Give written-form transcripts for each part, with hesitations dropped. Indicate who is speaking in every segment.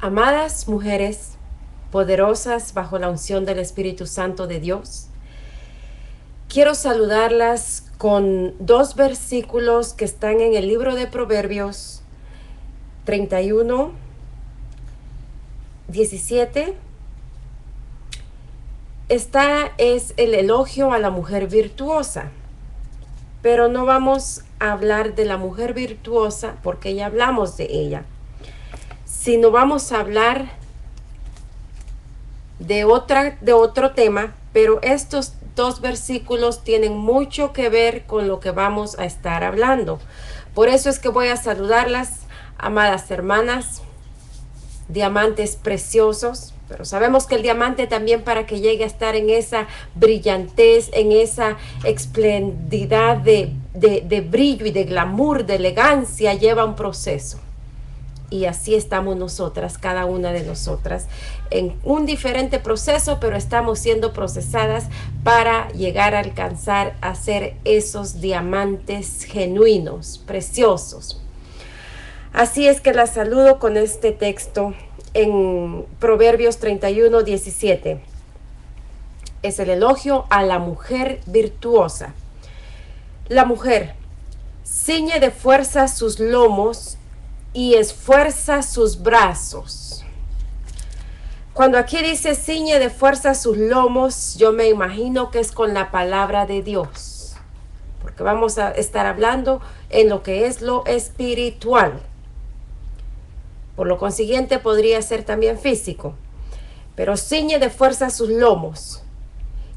Speaker 1: Amadas mujeres poderosas bajo la unción del Espíritu Santo de Dios, quiero saludarlas con dos versículos que están en el libro de Proverbios 31, 17. Esta es el elogio a la mujer virtuosa, pero no vamos a hablar de la mujer virtuosa porque ya hablamos de ella, sino vamos a hablar de otro tema, pero estos dos versículos tienen mucho que ver con lo que vamos a estar hablando. Por eso es que voy a saludarlas, amadas hermanas, diamantes preciosos, pero sabemos que el diamante también, para que llegue a estar en esa brillantez, en esa esplendidad de brillo y de glamour, de elegancia, lleva un proceso. Y así estamos nosotras, cada una de nosotras, en un diferente proceso, pero estamos siendo procesadas para llegar a alcanzar a ser esos diamantes genuinos, preciosos. Así es que la saludo con este texto en Proverbios 31, 17. Es el elogio a la mujer virtuosa. La mujer ciñe de fuerza sus lomos y esfuerza sus brazos. Cuando aquí dice ciñe de fuerza sus lomos, yo me imagino que es con la palabra de Dios, porque vamos a estar hablando en lo que es lo espiritual. Por lo consiguiente podría ser también físico, pero ciñe de fuerza sus lomos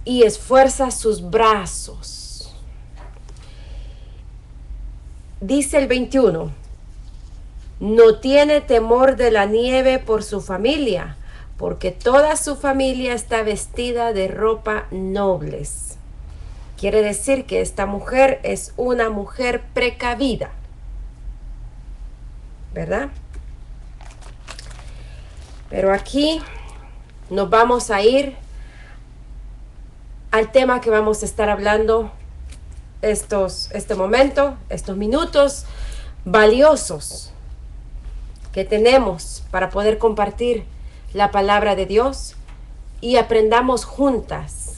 Speaker 1: y esfuerza sus brazos. Dice el 21. No tiene temor de la nieve por su familia, porque toda su familia está vestida de ropa nobles. Quiere decir que esta mujer es una mujer precavida, ¿verdad? Pero aquí nos vamos a ir al tema que vamos a estar hablando este momento, estos minutos valiosos que tenemos para poder compartir la palabra de Dios y aprendamos juntas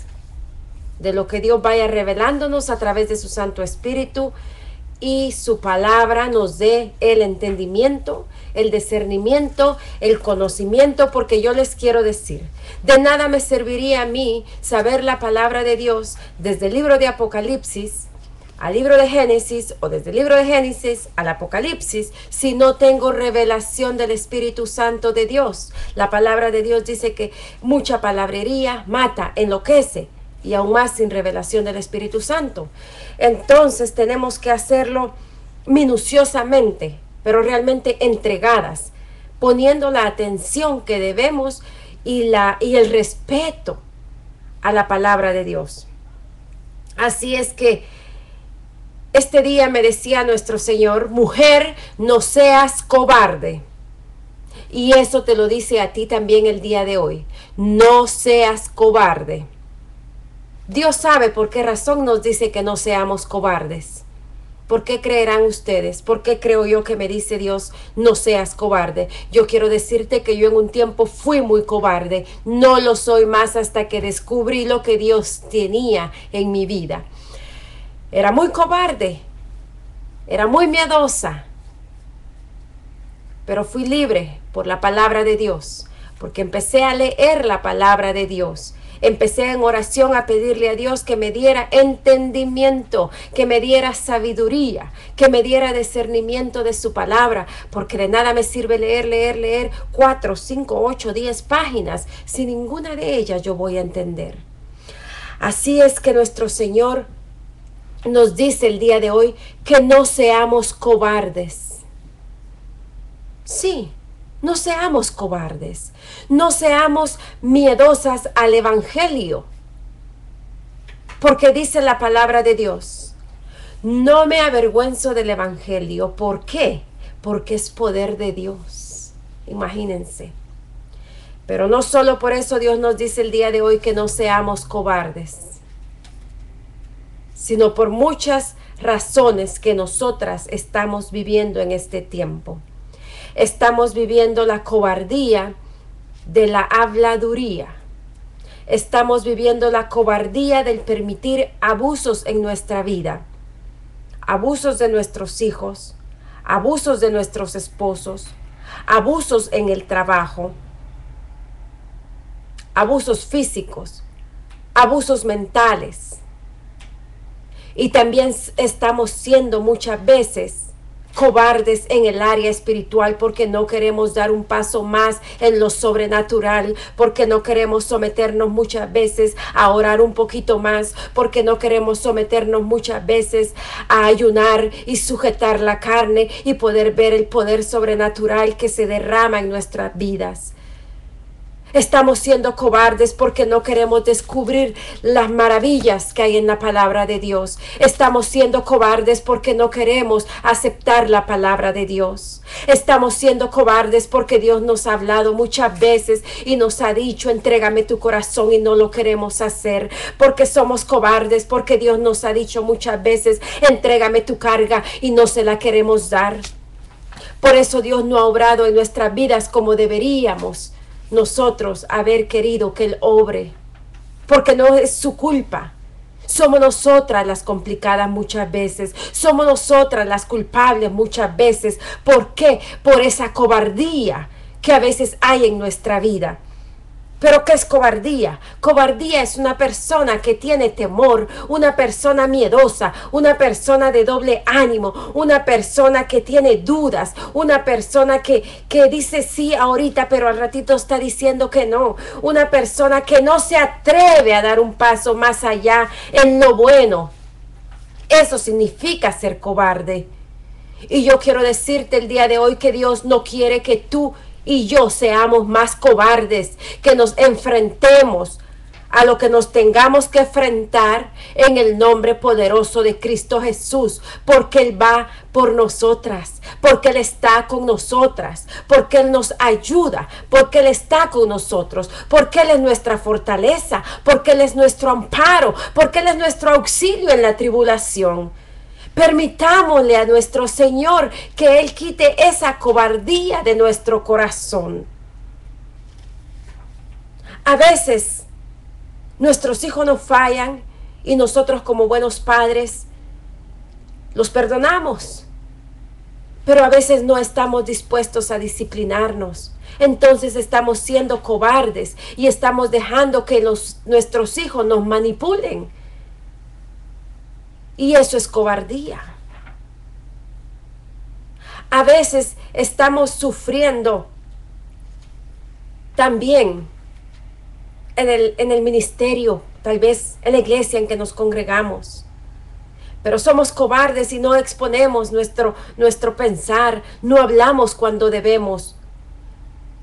Speaker 1: de lo que Dios vaya revelándonos a través de su Santo Espíritu, y su palabra nos dé el entendimiento, el discernimiento, el conocimiento, porque yo les quiero decir, de nada me serviría a mí saber la palabra de Dios desde el libro de Apocalipsis al libro de Génesis, o desde el libro de Génesis al Apocalipsis, si no tengo revelación del Espíritu Santo de Dios. La palabra de Dios dice que mucha palabrería mata, enloquece, y aún más sin revelación del Espíritu Santo. Entonces tenemos que hacerlo minuciosamente, pero realmente entregadas, poniendo la atención que debemos y el respeto a la palabra de Dios. Así es que este día me decía nuestro Señor: mujer, no seas cobarde. Y eso te lo dice a ti también el día de hoy. No seas cobarde. Dios sabe por qué razón nos dice que no seamos cobardes. ¿Por qué creerán ustedes? ¿Por qué creo yo que me dice Dios, no seas cobarde? Yo quiero decirte que yo en un tiempo fui muy cobarde. No lo soy más hasta que descubrí lo que Dios tenía en mi vida. Era muy cobarde, era muy miedosa, pero fui libre por la palabra de Dios, porque empecé a leer la palabra de Dios. Empecé en oración a pedirle a Dios que me diera entendimiento, que me diera sabiduría, que me diera discernimiento de su palabra, porque de nada me sirve leer 4, 5, 8, 10 páginas, si ninguna de ellas yo voy a entender. Así es que nuestro Señor nos dice el día de hoy que no seamos cobardes. Sí, no seamos cobardes, no seamos miedosas al Evangelio, porque dice la palabra de Dios: no me avergüenzo del Evangelio. ¿Por qué? Porque es poder de Dios. Imagínense. Pero no solo por eso Dios nos dice el día de hoy que no seamos cobardes, sino por muchas razones que nosotras estamos viviendo en este tiempo. estamos viviendo la cobardía de la habladuría. Estamos viviendo la cobardía del permitir abusos en nuestra vida. Abusos de nuestros hijos, abusos de nuestros esposos, abusos en el trabajo, abusos físicos, abusos mentales. Y también estamos siendo muchas veces cobardes en el área espiritual porque no queremos dar un paso más en lo sobrenatural, porque no queremos someternos muchas veces a orar un poquito más, porque no queremos someternos muchas veces a ayunar y sujetar la carne y poder ver el poder sobrenatural que se derrama en nuestras vidas. Estamos siendo cobardes porque no queremos descubrir las maravillas que hay en la palabra de Dios. Estamos siendo cobardes porque no queremos aceptar la palabra de Dios. Estamos siendo cobardes porque Dios nos ha hablado muchas veces y nos ha dicho, entrégame tu corazón, y no lo queremos hacer. Porque somos cobardes, porque Dios nos ha dicho muchas veces, entrégame tu carga, y no se la queremos dar. Por eso Dios no ha obrado en nuestras vidas como deberíamos nosotros haber querido que Él obre, porque no es su culpa. Somos nosotras las complicadas muchas veces, somos nosotras las culpables muchas veces. ¿Por qué? Por esa cobardía que a veces hay en nuestra vida. ¿Pero qué es cobardía? Cobardía es una persona que tiene temor, una persona miedosa, una persona de doble ánimo, una persona que tiene dudas, una persona que dice sí ahorita, pero al ratito está diciendo que no, una persona que no se atreve a dar un paso más allá en lo bueno. Eso significa ser cobarde. Y yo quiero decirte el día de hoy que Dios no quiere que tú y yo seamos más cobardes, que nos enfrentemos a lo que nos tengamos que enfrentar en el nombre poderoso de Cristo Jesús, porque Él va por nosotras, porque Él está con nosotras, porque Él nos ayuda, porque Él está con nosotros, porque Él es nuestra fortaleza, porque Él es nuestro amparo, porque Él es nuestro auxilio en la tribulación. Permitámosle a nuestro Señor que Él quite esa cobardía de nuestro corazón. A veces nuestros hijos nos fallan y nosotros como buenos padres los perdonamos, pero a veces no estamos dispuestos a disciplinarnos. Entonces estamos siendo cobardes y estamos dejando que nuestros hijos nos manipulen. Y eso es cobardía. A veces estamos sufriendo también en el ministerio, tal vez en la iglesia en que nos congregamos. Pero somos cobardes y no exponemos nuestro pensar, no hablamos cuando debemos.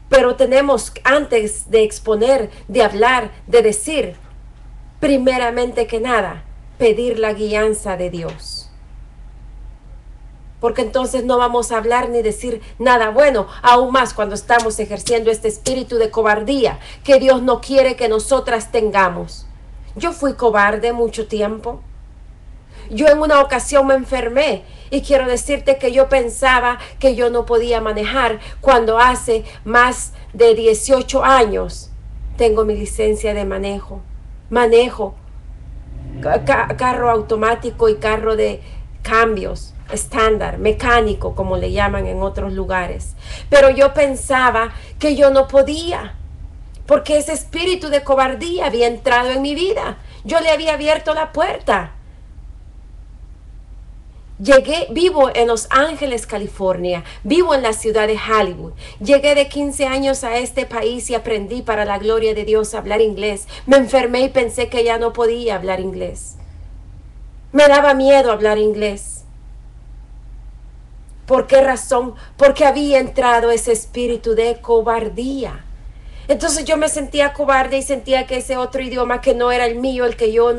Speaker 1: Pero tenemos, antes de exponer, de hablar, de decir, primeramente que nada, pedir la guianza de Dios. Porque entonces no vamos a hablar ni decir nada bueno, aún más cuando estamos ejerciendo este espíritu de cobardía que Dios no quiere que nosotras tengamos. Yo fui cobarde mucho tiempo. Yo en una ocasión me enfermé y quiero decirte que yo pensaba que yo no podía manejar cuando hace más de 18 años tengo mi licencia de manejo. Manejo carro automático y carro de cambios estándar, mecánico, como le llaman en otros lugares. Pero yo pensaba que yo no podía, porque ese espíritu de cobardía había entrado en mi vida. Yo le había abierto la puerta. Vivo en Los Ángeles, California, vivo en la ciudad de Hollywood. Llegué de 15 años a este país y aprendí para la gloria de Dios a hablar inglés. Me enfermé y pensé que ya no podía hablar inglés. Me daba miedo hablar inglés. ¿Por qué razón? Porque había entrado ese espíritu de cobardía. Entonces yo me sentía cobarde y sentía que ese otro idioma que no era el mío, el que yo,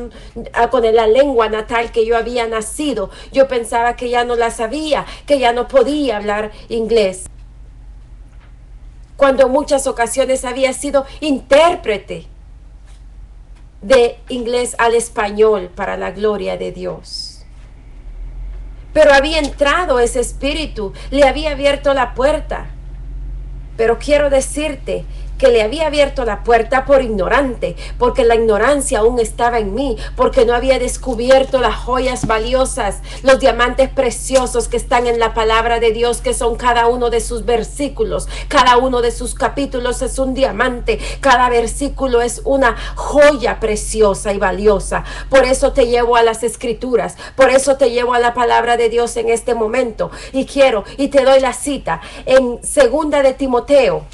Speaker 1: con la lengua natal que yo había nacido, yo pensaba que ya no la sabía, que ya no podía hablar inglés. Cuando en muchas ocasiones había sido intérprete de inglés al español para la gloria de Dios. Pero había entrado ese espíritu, le había abierto la puerta. pero quiero decirte que le había abierto la puerta por ignorante, porque la ignorancia aún estaba en mí, porque no había descubierto las joyas valiosas, los diamantes preciosos que están en la palabra de Dios, que son cada uno de sus versículos, cada uno de sus capítulos es un diamante, cada versículo es una joya preciosa y valiosa. Por eso te llevo a las escrituras, por eso te llevo a la palabra de Dios en este momento, y te doy la cita en 2 de Timoteo.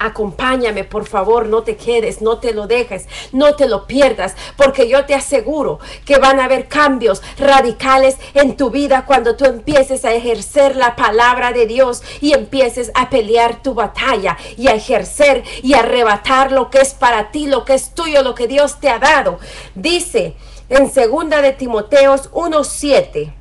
Speaker 1: Acompáñame, por favor, no te quedes, no te lo dejes, no te lo pierdas, porque yo te aseguro que van a haber cambios radicales en tu vida cuando tú empieces a ejercer la palabra de Dios y empieces a pelear tu batalla y a ejercer y a arrebatar lo que es para ti, lo que es tuyo, lo que Dios te ha dado. Dice en 2 de Timoteo 1:7.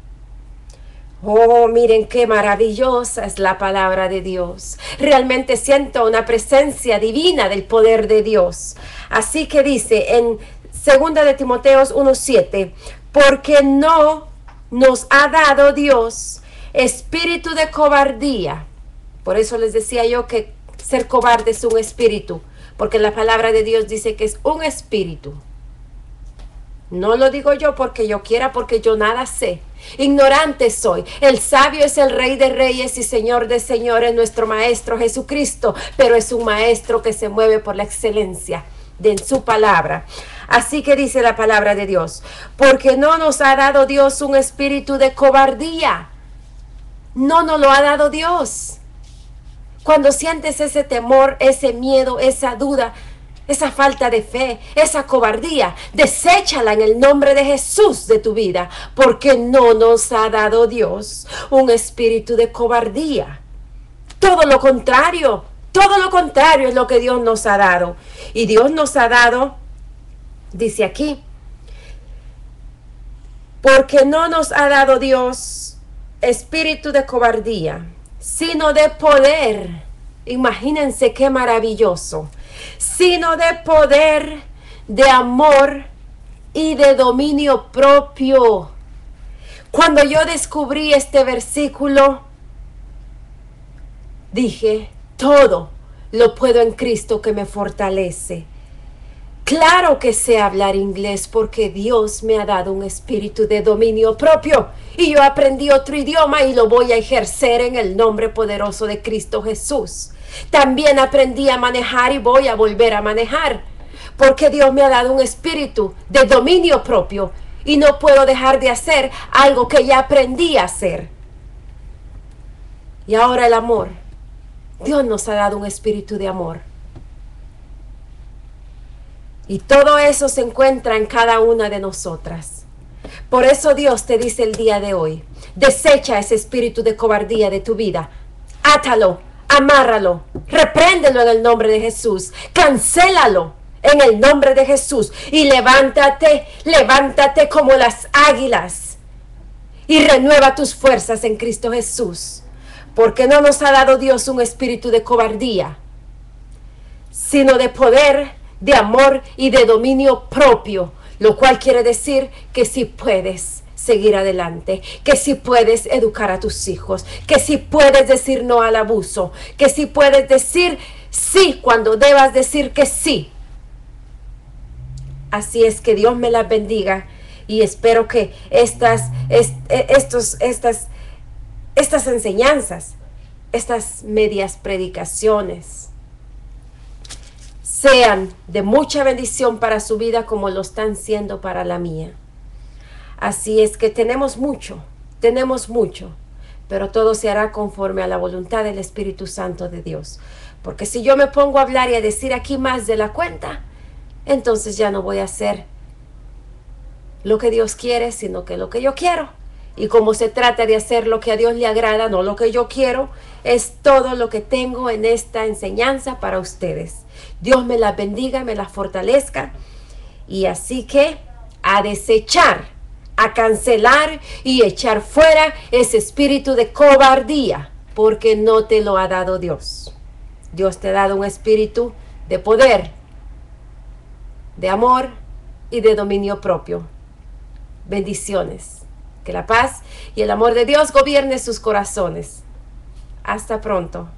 Speaker 1: Oh, miren qué maravillosa es la palabra de Dios. Realmente siento una presencia divina del poder de Dios. Así que dice en 2 de Timoteo 1:7, porque no nos ha dado Dios espíritu de cobardía. Por eso les decía yo que ser cobarde es un espíritu, porque la palabra de Dios dice que es un espíritu. No lo digo yo porque yo quiera, porque yo nada sé. Ignorante soy. El sabio es el Rey de Reyes y Señor de Señores, nuestro Maestro Jesucristo, pero es un Maestro que se mueve por la excelencia de su palabra. Así que dice la palabra de Dios, porque no nos ha dado Dios un espíritu de cobardía. No nos lo ha dado Dios. Cuando sientes ese temor, ese miedo, esa duda, esa falta de fe, esa cobardía, deséchala en el nombre de Jesús de tu vida, porque no nos ha dado Dios un espíritu de cobardía. Todo lo contrario es lo que Dios nos ha dado. Y Dios nos ha dado, dice aquí, porque no nos ha dado Dios espíritu de cobardía, sino de poder. Imagínense qué maravilloso. Sino de poder, de amor y de dominio propio. Cuando yo descubrí este versículo, dije, todo lo puedo en Cristo que me fortalece. Claro que sé hablar inglés porque Dios me ha dado un espíritu de dominio propio y yo aprendí otro idioma y lo voy a ejercer en el nombre poderoso de Cristo Jesús. También aprendí a manejar y voy a volver a manejar porque Dios me ha dado un espíritu de dominio propio y no puedo dejar de hacer algo que ya aprendí a hacer. Y ahora el amor. Dios nos ha dado un espíritu de amor. Y todo eso se encuentra en cada una de nosotras. Por eso Dios te dice el día de hoy, desecha ese espíritu de cobardía de tu vida. Átalo, amárralo, repréndelo en el nombre de Jesús. Cancélalo en el nombre de Jesús. Y levántate, levántate como las águilas. Y renueva tus fuerzas en Cristo Jesús. Porque no nos ha dado Dios un espíritu de cobardía, sino de poder, de amor y de dominio propio, lo cual quiere decir que sí puedes seguir adelante, que sí puedes educar a tus hijos, que sí puedes decir no al abuso, que sí puedes decir sí cuando debas decir que sí. Así es que Dios me las bendiga y espero que estas enseñanzas, estas medias predicaciones, sean de mucha bendición para su vida como lo están siendo para la mía. Así es que tenemos mucho, pero todo se hará conforme a la voluntad del Espíritu Santo de Dios. Porque si yo me pongo a hablar y a decir aquí más de la cuenta, entonces ya no voy a hacer lo que Dios quiere, sino que lo que yo quiero. Y como se trata de hacer lo que a Dios le agrada, no lo que yo quiero, es todo lo que tengo en esta enseñanza para ustedes. Dios me las bendiga, me las fortalezca. Y así que a desechar, a cancelar y echar fuera ese espíritu de cobardía, porque no te lo ha dado Dios. Dios te ha dado un espíritu de poder, de amor y de dominio propio. Bendiciones. Que la paz y el amor de Dios gobierne sus corazones. Hasta pronto.